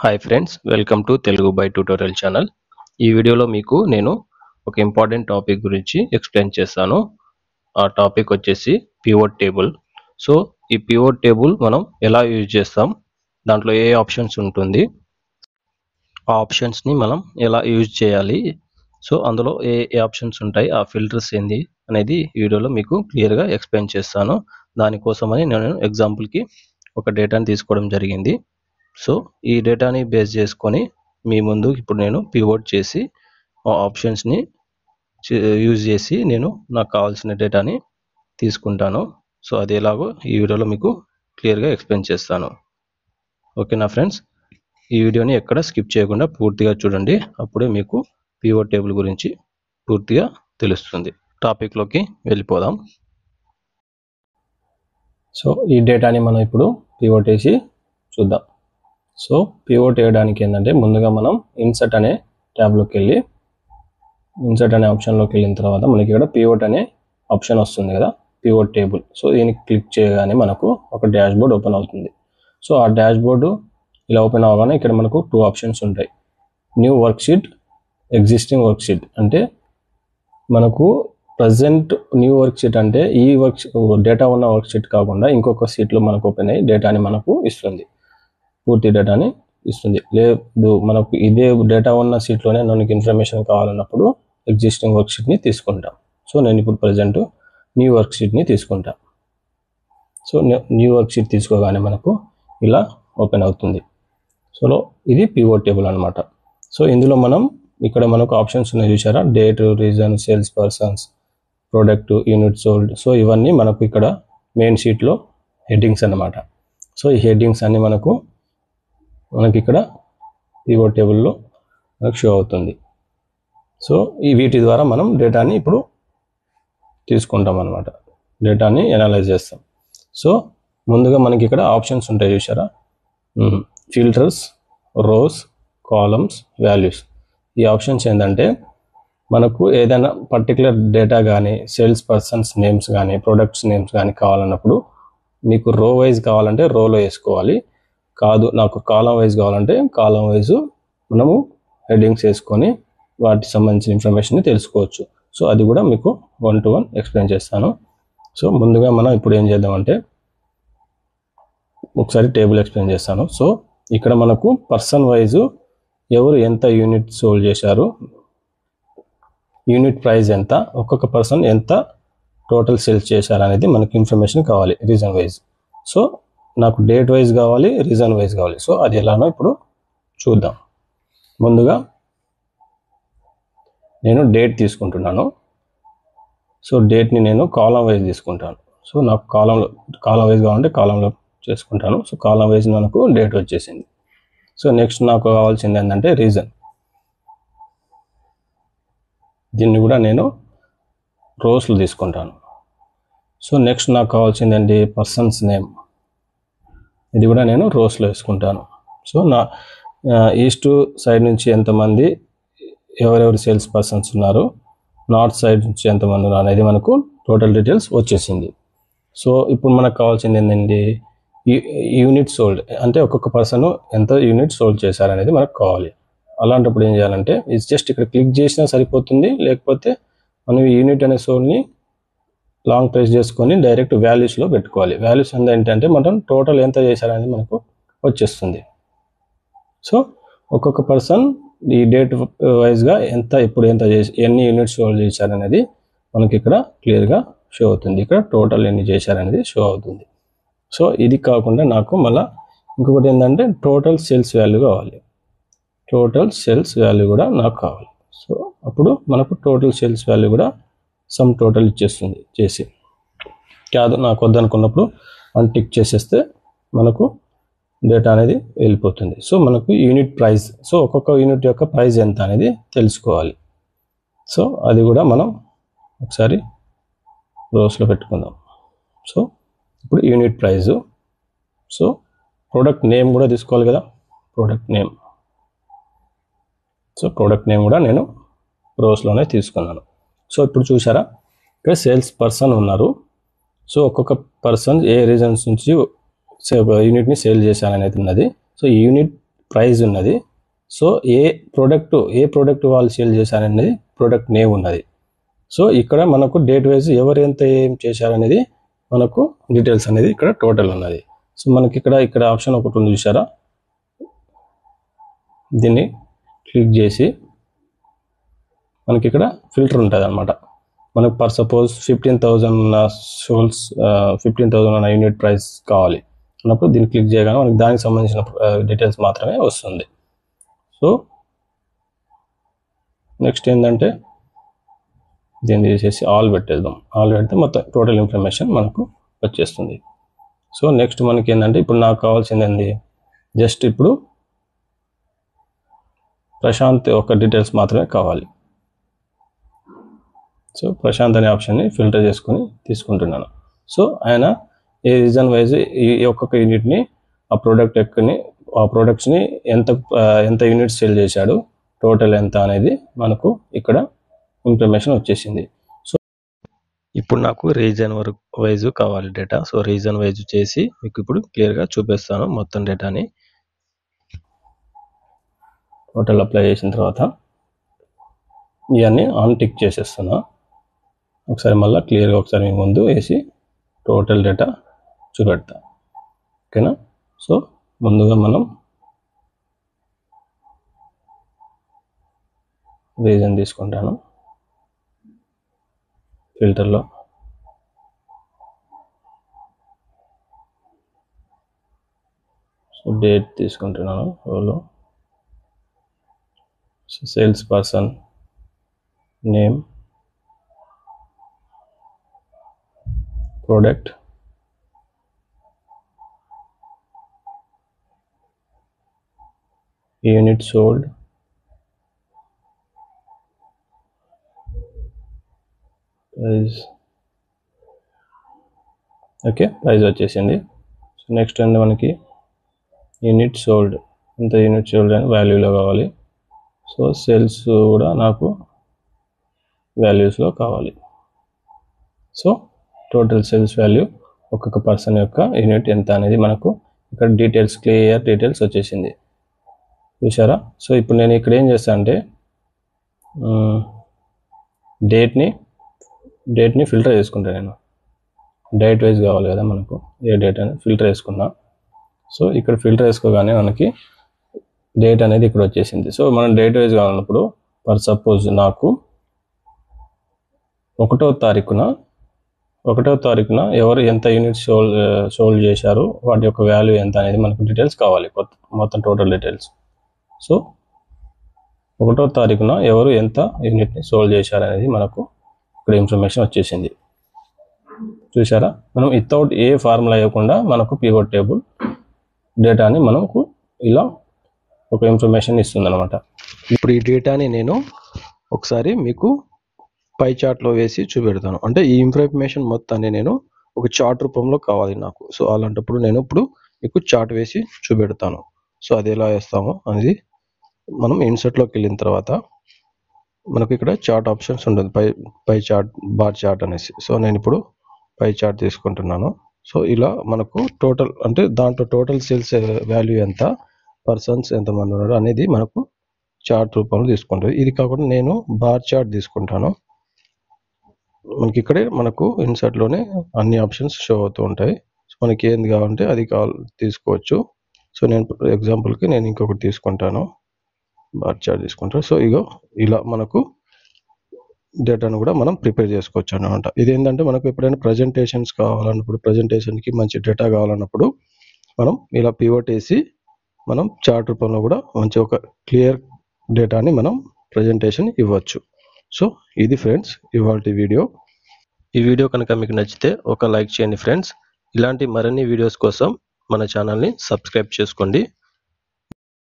Hi friends, welcome to Telugu by tutorial channel. ఈ వీడియోలో మీకు నేను ఒక ఇంపార్టెంట్ టాపిక్ గురించి ఎక్స్ప్లెయిన్ చేస్తాను. ఆ టాపిక్ వచ్చేసి పివోట్ టేబుల్. సో ఈ పివోట్ టేబుల్ మనం ఎలా యూజ్ చేస్తాం, దాంట్లో ఏ ఆప్షన్స్ ఉంటుంది, ఆ ఆప్షన్స్ని మనం ఎలా యూజ్ చేయాలి, సో అందులో ఏ ఆప్షన్స్ ఉంటాయి, ఆ ఫిల్టర్స్ ఏంది అనేది ఈ వీడియోలో మీకు క్లియర్గా ఎక్స్ప్లెయిన్ చేస్తాను. దానికోసమని నేను ఎగ్జాంపుల్కి ఒక డేటాని తీసుకోవడం జరిగింది. సో ఈ డేటాని బేస్ చేసుకొని మీ ముందు ఇప్పుడు నేను పివోట్ చేసి ఆ ఆప్షన్స్ని యూజ్ చేసి నేను నాకు కావాల్సిన డేటాని తీసుకుంటాను. సో అది ఎలాగో ఈ వీడియోలో మీకు క్లియర్గా ఎక్స్ప్లెయిన్ చేస్తాను. ఓకేనా ఫ్రెండ్స్, ఈ వీడియోని ఎక్కడ స్కిప్ చేయకుండా పూర్తిగా చూడండి, అప్పుడే మీకు పివోట్ టేబుల్ గురించి పూర్తిగా తెలుస్తుంది. టాపిక్లోకి వెళ్ళిపోదాం. సో ఈ డేటాని మనం ఇప్పుడు పివోట్ వేసి చూద్దాం. సో పివోట్ వేయడానికి ఏంటంటే ముందుగా మనం ఇన్సర్ట్ అనే ట్యాబ్లోకి వెళ్ళి ఇన్సర్ట్ అనే ఆప్షన్లోకి వెళ్ళిన తర్వాత మనకి ఇక్కడ పివోట్ అనే ఆప్షన్ వస్తుంది కదా, పివోట్ టేబుల్. సో దీన్ని క్లిక్ చేయగానే మనకు ఒక డాష్ బోర్డ్ ఓపెన్ అవుతుంది. సో ఆ డాష్ బోర్డు ఇలా ఓపెన్ అవ్వగానే ఇక్కడ మనకు 2 ఆప్షన్స్ ఉంటాయి. New worksheet, existing worksheet. అంటే మనకు ప్రజెంట్ న్యూ వర్క్షీట్ అంటే ఈ డేటా ఉన్న వర్క్షీట్ కాకుండా ఇంకొక షీట్లో మనకు ఓపెన్ అయ్యి డేటాని మనకు ఇస్తుంది, పూర్తి డేటాని ఇస్తుంది. లేదు మనకు ఇదే డేటా ఉన్న షీట్లోనే మనకి ఇన్ఫర్మేషన్ కావాలన్నప్పుడు ఎగ్జిస్టింగ్ వర్క్షీట్ని తీసుకుంటాం. సో నేను ఇప్పుడు ప్రజెంట్ న్యూ వర్క్షీట్ని తీసుకుంటా. సో న్యూ వర్క్షీట్ తీసుకోగానే మనకు ఇలా ఓపెన్ అవుతుంది. సో ఇది పివోట్ టేబుల్ అనమాట. సో ఇందులో మనం ఇక్కడ మనకు ఆప్షన్స్ ఉన్నాయి చూసారా, date, reason, sales persons, product, unit sold. So ఇవన్నీ మనకు ఇక్కడ మెయిన్ షీట్లో హెడ్డింగ్స్ అన్నమాట. సో ఈ హెడ్డింగ్స్ అన్నీ మనకి ఇక్కడ పివోట్ టేబుల్లో మనకు షో అవుతుంది. సో ఈ వీటి ద్వారా మనం డేటాని ఇప్పుడు తీసుకుంటాం అన్నమాట, డేటాని ఎనలైజ్ చేస్తాం. సో ముందుగా మనకి ఇక్కడ ఆప్షన్స్ ఉంటాయి చూసారా, ఫిల్టర్స్, రోస్, కాలమ్స్, వాల్యూస్. ఈ ఆప్షన్స్ ఏంటంటే మనకు ఏదైనా పర్టికులర్ డేటా కానీ, సేల్స్ పర్సన్స్ నేమ్స్ కానీ, ప్రొడక్ట్స్ నేమ్స్ కానీ కావాలన్నప్పుడు మీకు రో వైజ్ కావాలంటే రోలో వేసుకోవాలి, కాదు నాకు కాలం వైజ్ కావాలంటే కాలం వైజ్ మనము హెడ్డింగ్స్ వేసుకొని వాటికి సంబంధించిన ఇన్ఫర్మేషన్ని తెలుసుకోవచ్చు. సో అది కూడా మీకు 1 to 1 ఎక్స్ప్లెయిన్ చేస్తాను. సో ముందుగా మనం ఇప్పుడు ఏం చేద్దామంటే ఒకసారి టేబుల్ ఎక్స్ప్లెయిన్ చేస్తాను. సో ఇక్కడ మనకు పర్సన్ వైజ్ ఎవరు ఎంత యూనిట్ సోల్డ్ చేశారు, యూనిట్ ప్రైస్ ఎంత, ఒక్కొక్క పర్సన్ ఎంత టోటల్ సేల్స్ చేశారు అనేది మనకి ఇన్ఫర్మేషన్ కావాలి రీజన్ వైజ్. సో నాకు డేట్ వైజ్ కావాలి, రీజన్ వైజ్ కావాలి. సో అది ఎలానో ఇప్పుడు చూద్దాం. ముందుగా నేను డేట్ తీసుకుంటున్నాను. సో డేట్ని నేను కాలం వైజ్ తీసుకుంటాను. సో నాకు కాలం వైజ్ కావాలంటే కాలంలో చేసుకుంటాను. సో కాలం వైజ్ మనకు డేట్ వచ్చేసింది. సో నెక్స్ట్ నాకు కావాల్సింది ఏంటంటే రీజన్. దీన్ని కూడా నేను రోస్లో తీసుకుంటాను. సో నెక్స్ట్ నాకు కావాల్సింది ఏంటి, పర్సన్స్ నేమ్. ఇది కూడా నేను రోస్లో వేసుకుంటాను. సో నా ఈస్ట్ సైడ్ నుంచి ఎంతమంది ఎవరెవరు సేల్స్ పర్సన్స్ ఉన్నారు, నార్త్ సైడ్ నుంచి ఎంతమంది ఉన్నారు అనేది మనకు టోటల్ డీటెయిల్స్ వచ్చేసింది. సో ఇప్పుడు మనకు కావాల్సింది ఏంటండి, యూనిట్ సోల్డ్. అంటే ఒక్కొక్క పర్సన్ ఎంత యూనిట్ సోల్డ్ చేశారనేది మనకు కావాలి. అలాంటప్పుడు ఏం చేయాలంటే జస్ట్ ఇక్కడ క్లిక్ చేసినా సరిపోతుంది, లేకపోతే మనం యూనిట్ అనే సోల్డ్ని లాంగ్ ప్రెస్ చేసుకొని డైరెక్ట్ వాల్యూస్లో పెట్టుకోవాలి. వాల్యూస్ ఏంటంటే మనం టోటల్ ఎంత చేశారనేది మనకు వచ్చేస్తుంది. సో ఒక్కొక్క పర్సన్ ఈ డేట్ వైజ్గా ఇప్పుడు ఎంత చేసి ఎన్ని యూనిట్స్ సోల్డ్ చేశారనేది మనకి ఇక్కడ క్లియర్గా షో అవుతుంది. ఇక్కడ టోటల్ ఎన్ని చేశారనేది షో అవుతుంది. సో ఇది కాకుండా నాకు మళ్ళీ ఇంకొకటి ఏంటంటే టోటల్ సేల్స్ వాల్యూ కావాలి. టోటల్ సేల్స్ వాల్యూ కూడా నాకు కావాలి. సో అప్పుడు మనకు టోటల్ సేల్స్ వాల్యూ కూడా సమ్ టోటల్ ఇచ్చేస్తుంది. చేసి కాదు నాకు వద్దనుకున్నప్పుడు మనం టిక్ చేసేస్తే మనకు డేటా అనేది వెళ్ళిపోతుంది. సో మనకు యూనిట్ ప్రైస్, సో ఒక్కొక్క యూనిట్ యొక్క ప్రైస్ ఎంత అనేది తెలుసుకోవాలి. సో అది కూడా మనం ఒకసారి రోస్లో పెట్టుకుందాం. సో ఇప్పుడు unit price. So product name కూడా తీసుకోవాలి కదా, product name. So product name కూడా నేను రోస్లోనే తీసుకున్నాను. సో ఇప్పుడు చూసారా, ఇక్కడ సేల్స్ పర్సన్ ఉన్నారు. సో ఒక్కొక్క పర్సన్ ఏ రీజన్స్ నుంచి యూనిట్ని సేల్ చేశారనేది ఉన్నది. సో ఈ యూనిట్ ప్రైస్ ఉన్నది. సో ఏ ప్రోడక్ట్ వాళ్ళు సేల్ చేశారనేది ప్రోడక్ట్ నేమ్ ఉన్నది. సో ఇక్కడ మనకు డేట్ వైజ్ ఎవరు ఎంత ఏం చేశారనేది మనకు డీటెయిల్స్ అనేది ఇక్కడ టోటల్ ఉన్నది. సో మనకి ఇక్కడ ఆప్షన్ ఒకటి ఉంది చూసారా, దీన్ని క్లిక్ చేసి మనకి ఇక్కడ ఫిల్టర్ ఉంటుంది అనమాట. మనకు per suppose 15,000 souls 15,000 unit price కావాలి అన్నప్పుడు దీన్ని క్లిక్ చేయగానే మనకి దానికి సంబంధించిన డీటెయిల్స్ మాత్రమే వస్తుంది. సో నెక్స్ట్ ఏంటంటే దీన్ని తీసేసి ఆల్ పెట్టేద్దాం. ఆల్ పెడితే మొత్తం టోటల్ ఇన్ఫర్మేషన్ మనకు వచ్చేస్తుంది. సో నెక్స్ట్ మనకి ఏంటంటే ఇప్పుడు నాకు కావాల్సింది ఏంది, జస్ట్ ఇప్పుడు ప్రశాంత్ ఒక డీటెయిల్స్ మాత్రమే కావాలి. సో ప్రశాంత్ అనే ఆప్షన్ని ఫిల్టర్ చేసుకొని తీసుకుంటున్నాను. సో ఆయన ఏ రీజన్ వైజ్ ఈ ఒక్కొక్క యూనిట్ని ఆ ప్రోడక్ట్స్ని ఎంత యూనిట్స్ సేల్ చేశాడు, టోటల్ ఎంత అనేది మనకు ఇక్కడ ఇన్ఫర్మేషన్ వచ్చేసింది. సో ఇప్పుడు నాకు రీజన్ వైజ్ కావాలి డేటా. సో రీజన్ వైజ్ చేసి మీకు ఇప్పుడు క్లియర్గా చూపిస్తాను మొత్తం డేటాని. టోటల్ అప్లై చేసిన తర్వాత ఇవన్నీ ఆన్ టిక్ చేసేస్తున్నా. ఒకసారి మళ్ళీ క్లియర్గా ఒకసారి మీ ముందు వేసి టోటల్ డేటా చూపెడతా. ఓకేనా? సో ముందుగా మనం రీజన్ తీసుకుంటాను ఫిల్టర్లో. సో డేట్ తీసుకుంటున్నాను రోలో. So sales person name, product, unit sold, price. Okay, price వచ్చేసింది. సో నెక్స్ట్ అంటే మనకి యూనిట్ సోల్డ్, ఎంత యూనిట్ సోల్డ్ అని వాల్యూలో కావాలి. సో సేల్స్ కూడా నాకు వాల్యూస్లో కావాలి. సో టోటల్ సేల్స్ వాల్యూ ఒక్కొక్క పర్సన్ యొక్క యూనిట్ ఎంత అనేది మనకు ఇక్కడ క్లియర్ డీటెయిల్స్ వచ్చేసింది చూసారా. సో ఇప్పుడు నేను ఇక్కడ ఏం చేస్తాను అంటే డేట్ని ఫిల్టర్ చేసుకుంటాను. నేను డేట్ వైజ్ కావాలి కదా మనకు, ఏ డేట్ అని ఫిల్టర్ వేసుకున్నా. సో ఇక్కడ ఫిల్టర్ వేసుకోగానే మనకి డేట్ అనేది ఇక్కడ వచ్చేసింది. సో మనం డేట్ వైజ్ కావాలన్నప్పుడు ఫర్ సపోజ్ నాకు 1వ తారీఖున ఎవరు ఎంత యూనిట్స్ సోల్డ్ చేశారు, వాటి యొక్క వాల్యూ ఎంత అనేది మనకు డీటెయిల్స్ కావాలి, మొత్తం టోటల్ డీటెయిల్స్. సో 1వ తారీఖున ఎవరు ఎంత యూనిట్ని సోల్డ్ చేశారు అనేది మనకు ఇక్కడ ఇన్ఫర్మేషన్ వచ్చేసింది చూసారా. మనం వితౌట్ ఏ ఫార్ములా ఇవ్వకుండా మనకు పివట్ టేబుల్ డేటాని మనకు ఇలా ఒక ఇన్ఫర్మేషన్ ఇస్తుంది అనమాట. ఇప్పుడు ఈ డేటాని నేను ఒకసారి మీకు పై చార్ట్లో వేసి చూపెడతాను. అంటే ఈ ఇన్ఫర్మేషన్ మొత్తాన్ని నేను ఒక చార్ట్ రూపంలో కావాలి నాకు. సో అలాంటప్పుడు నేను ఇప్పుడు మీకు చార్ట్ వేసి చూపెడతాను. సో అది ఎలా వేస్తామో అనేది మనం ఇన్సర్ట్లోకి వెళ్ళిన తర్వాత మనకు ఇక్కడ చార్ట్ ఆప్షన్స్ ఉంటుంది, పై చార్ట్, బార్ చార్ట్ అనేసి. సో నేను ఇప్పుడు పై చార్ట్ తీసుకుంటున్నాను. సో ఇలా మనకు టోటల్ అంటే దాంట్లో టోటల్ సేల్స్ వాల్యూ ఎంత, పర్సన్స్ ఎంతమంది ఉన్నారు అనేది మనకు చార్ట్ రూపంలో తీసుకుంటుంది. ఇది కాకుండా నేను బార్ చార్ట్ తీసుకుంటాను. మనకి ఇక్కడే మనకు ఇన్సర్ట్లోనే అన్ని ఆప్షన్స్ షో అవుతూ ఉంటాయి. సో మనకి ఏంది కావాలంటే అది తీసుకోవచ్చు. సో నేను ఎగ్జాంపుల్కి నేను ఇంకొకటి తీసుకుంటాను, బార్ చార్ట్ తీసుకుంటాను. సో ఇగో ఇలా మనకు డేటాను కూడా మనం ప్రిపేర్ చేసుకోవచ్చు అన్నమాట. ఇదేంటంటే మనకు ఎప్పుడైనా ప్రజెంటేషన్స్ కావాలన్నప్పుడు, ప్రజెంటేషన్కి మంచి డేటా కావాలన్నప్పుడు మనం ఇలా పివట్ వేసి మనం చార్ట్ రూపంలో కూడా మంచి ఒక క్లియర్ డేటాని మనం ప్రజెంటేషన్ ఇవ్వచ్చు. సో ఇది ఫ్రెండ్స్ ఇవాల్టి వీడియో. ఈ వీడియో కనుక మీకు నచ్చితే ఒక లైక్ చేయండి ఫ్రెండ్స్. ఇలాంటి మరిన్ని వీడియోస్ కోసం మన ఛానల్ని సబ్స్క్రైబ్ చేసుకోండి.